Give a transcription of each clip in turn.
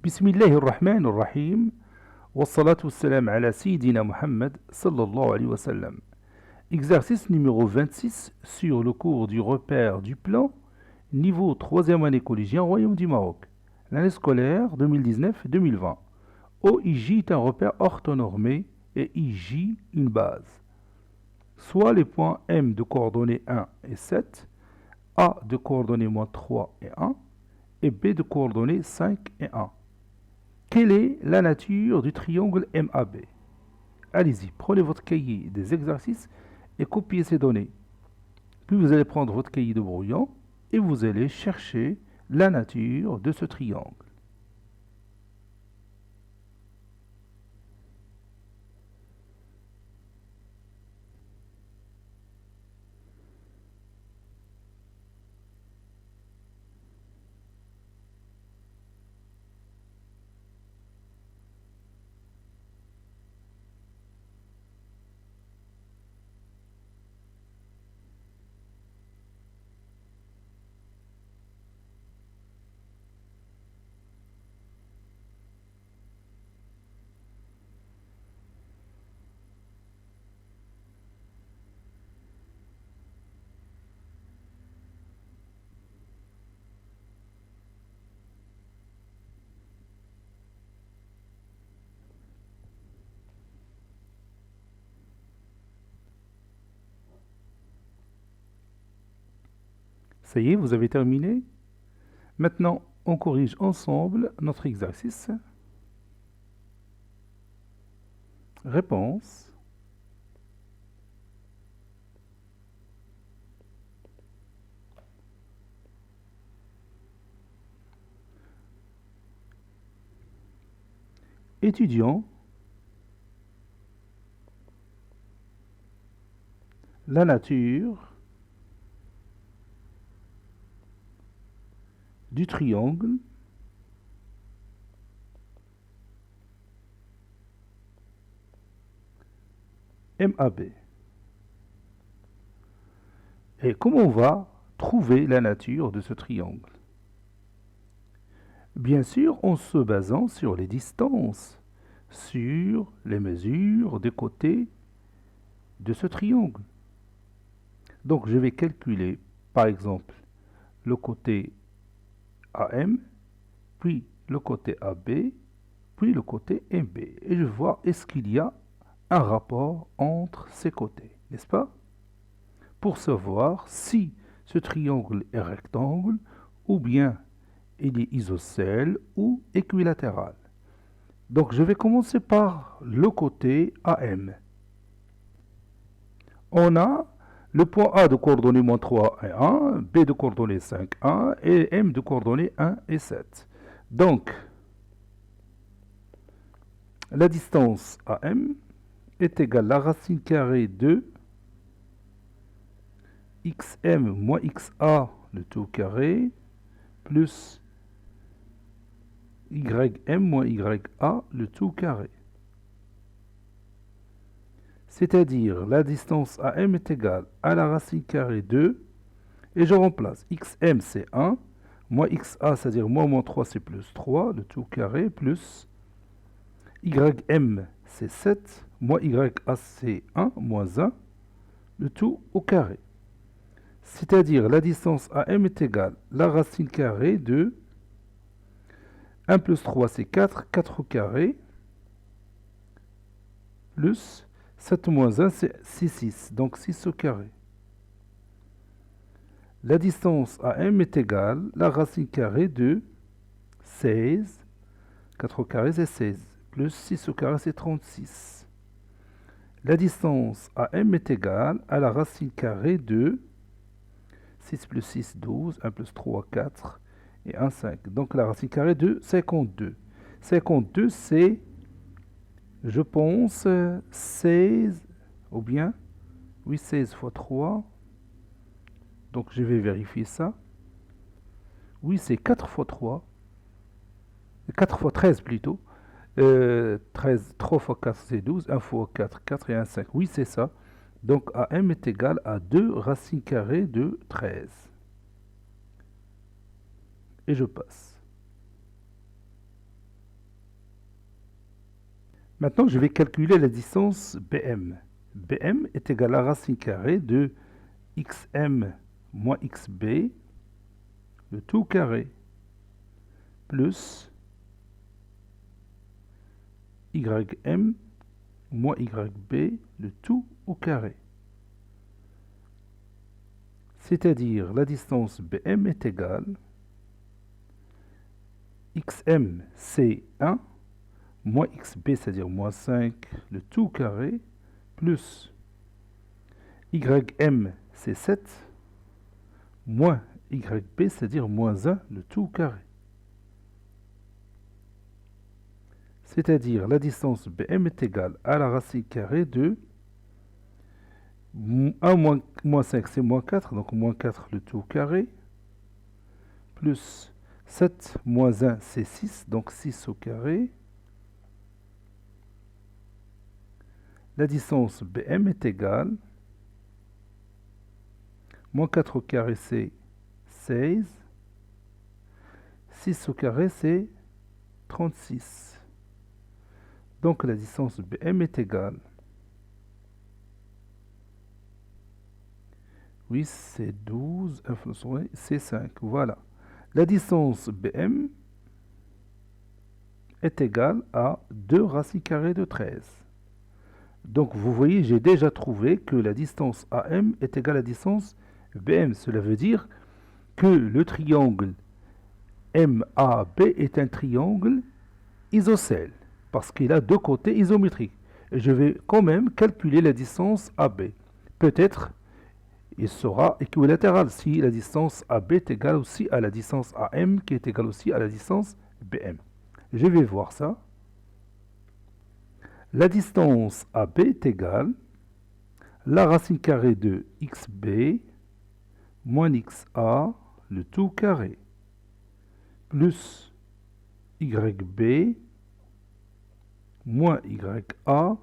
بسم الله الرحمن الرحيم والصلاة والسلام على سيدنا Muhammad sallallahu alayhi wa sallam. Exercice numéro 26 sur le cours du repère du plan, niveau 3e année collégien Royaume du Maroc, l'année scolaire 2019-2020. OIJ est un repère orthonormé et IJ une base. Soit les points M de coordonnées 1 et 7, A de coordonnées moins 3 et 1, et B de coordonnées 5 et 1. Quelle est la nature du triangle MAB? Allez-y, prenez votre cahier des exercices et copiez ces données. Puis vous allez prendre votre cahier de brouillon et vous allez chercher la nature de ce triangle. Ça y est, vous avez terminé. Maintenant, on corrige ensemble notre exercice. Réponse. Étudiant la nature du triangle MAB. Et comment on va trouver la nature de ce triangle? Bien sûr, en se basant sur les distances, sur les mesures des côtés de ce triangle. Donc, je vais calculer, par exemple, le côté AM, puis le côté AB, puis le côté MB. Et je vois est-ce qu'il y a un rapport entre ces côtés, n'est-ce pas? Pour savoir si ce triangle est rectangle ou bien il est isocèle ou équilatéral. Donc je vais commencer par le côté AM. On a le point A de coordonnées moins 3 et 1, B de coordonnées 5, 1 et M de coordonnées 1 et 7. Donc, la distance AM est égale à la racine carrée de xm moins xa, le tout carré, plus ym moins ya, le tout carré. C'est-à-dire, la distance AM est égale à la racine carrée de, et je remplace xm c'est 1, moins xa, c'est-à-dire moins 3 c'est plus 3, le tout carré, plus ym c'est 7, moins ya c'est 1, moins 1, le tout au carré. C'est-à-dire, la distance AM est égale à la racine carrée de 1 plus 3 c'est 4, 4 au carré, plus 7 moins 1 c'est 6, donc 6 au carré. La distance AM est égale à la racine carrée de 16, 4 au carré c'est 16, plus 6 au carré c'est 36. La distance AM est égale à la racine carrée de 6 plus 6, 12, 1 plus 3, 4, et 1, 5. Donc la racine carrée de 52. 52 c'est, je pense, 16, ou bien, oui, 16 fois 3. Donc je vais vérifier ça. Oui, c'est 4 fois 3. 4 fois 13 plutôt. 13, 3 fois 4 c'est 12. 1 fois 4, 4 et 1, 5. Oui, c'est ça. Donc AM est égal à 2 racines carrées de 13. Et je passe. Maintenant, je vais calculer la distance BM. BM est égal à racine carrée de xm moins xb, le tout carré, plus ym moins yb, le tout au carré. C'est-à-dire, la distance BM est égale xm, c'est 1, moins xb, c'est-à-dire moins 5, le tout carré, plus ym, c'est 7, moins yb, c'est-à-dire moins 1, le tout carré. C'est-à-dire, la distance BM est égale à la racine carrée de 1 moins 5, c'est moins 4, donc moins 4, le tout carré, plus 7 moins 1, c'est 6, donc 6 au carré. La distance BM est égale, moins 4 au carré, c'est 16, 6 au carré, c'est 36. Donc la distance BM est égale, oui, c'est 12, c'est 5, voilà. La distance BM est égale à 2 racines carrées de 13. Donc vous voyez, j'ai déjà trouvé que la distance AM est égale à la distance BM. Cela veut dire que le triangle MAB est un triangle isocèle, parce qu'il a deux côtés isométriques. Et je vais quand même calculer la distance AB. Peut-être il sera équilatéral si la distance AB est égale aussi à la distance AM, qui est égale aussi à la distance BM. Je vais voir ça. La distance AB est égale la racine carrée de xb moins xa, le tout carré, plus yb moins ya,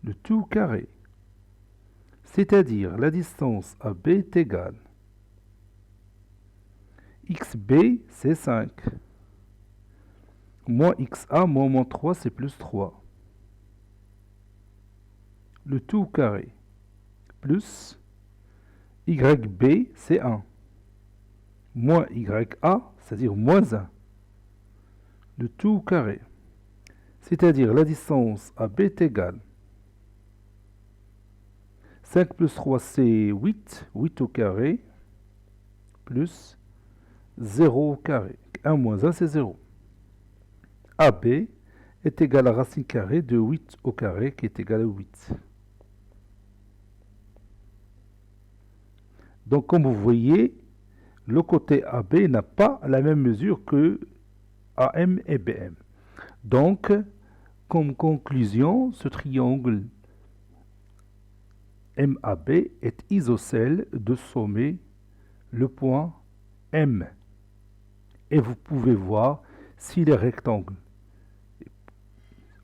le tout carré. C'est-à-dire, la distance AB est égale xb, c'est 5, moins xa, moins 3, c'est plus 3. Le tout carré, plus yb, c'est 1, moins ya, c'est-à-dire moins 1. Le tout carré. C'est-à-dire, la distance AB est égale 5 plus 3, c'est 8, 8 au carré, plus 0 au carré. 1 moins 1, c'est 0. AB est égal à racine carrée de 8 au carré, qui est égal à 8. Donc, comme vous voyez, le côté AB n'a pas la même mesure que AM et BM. Donc, comme conclusion, ce triangle MAB est isocèle de sommet le point M. Et vous pouvez voir s'il est rectangle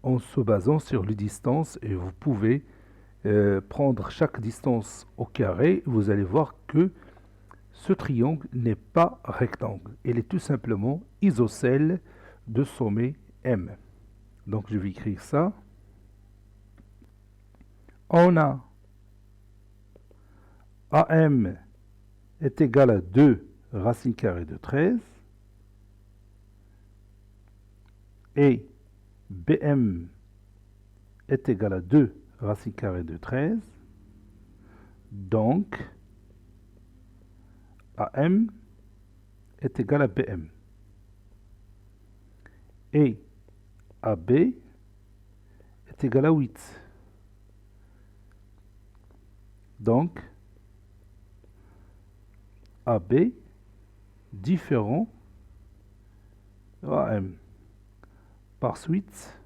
en se basant sur les distances, et vous pouvez prendre chaque distance au carré. Vous allez voir que ce triangle n'est pas rectangle. Il est tout simplement isocèle de sommet M. Donc je vais écrire ça. On a AM est égal à 2 racine carrée de 13 et BM est égal à 2 racine carrée de 13. Donc, AM est égal à BM. Et AB est égal à 8. Donc, AB différent de AM. Par suite,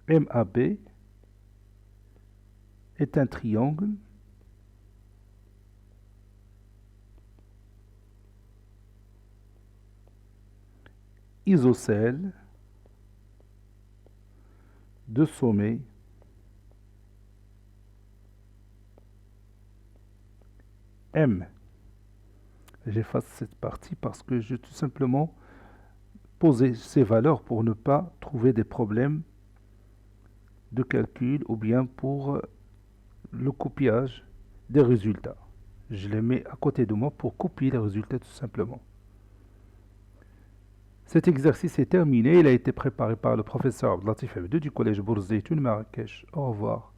MAB est un triangle isocèle de sommet M. J'efface cette partie parce que je tout simplement poser ces valeurs pour ne pas trouver des problèmes de calcul ou bien pour le copiage des résultats. Je les mets à côté de moi pour copier les résultats tout simplement. Cet exercice est terminé. Il a été préparé par le professeur Abdelatif Abdou du collège Bourz Zeytoun Marrakech. Au revoir.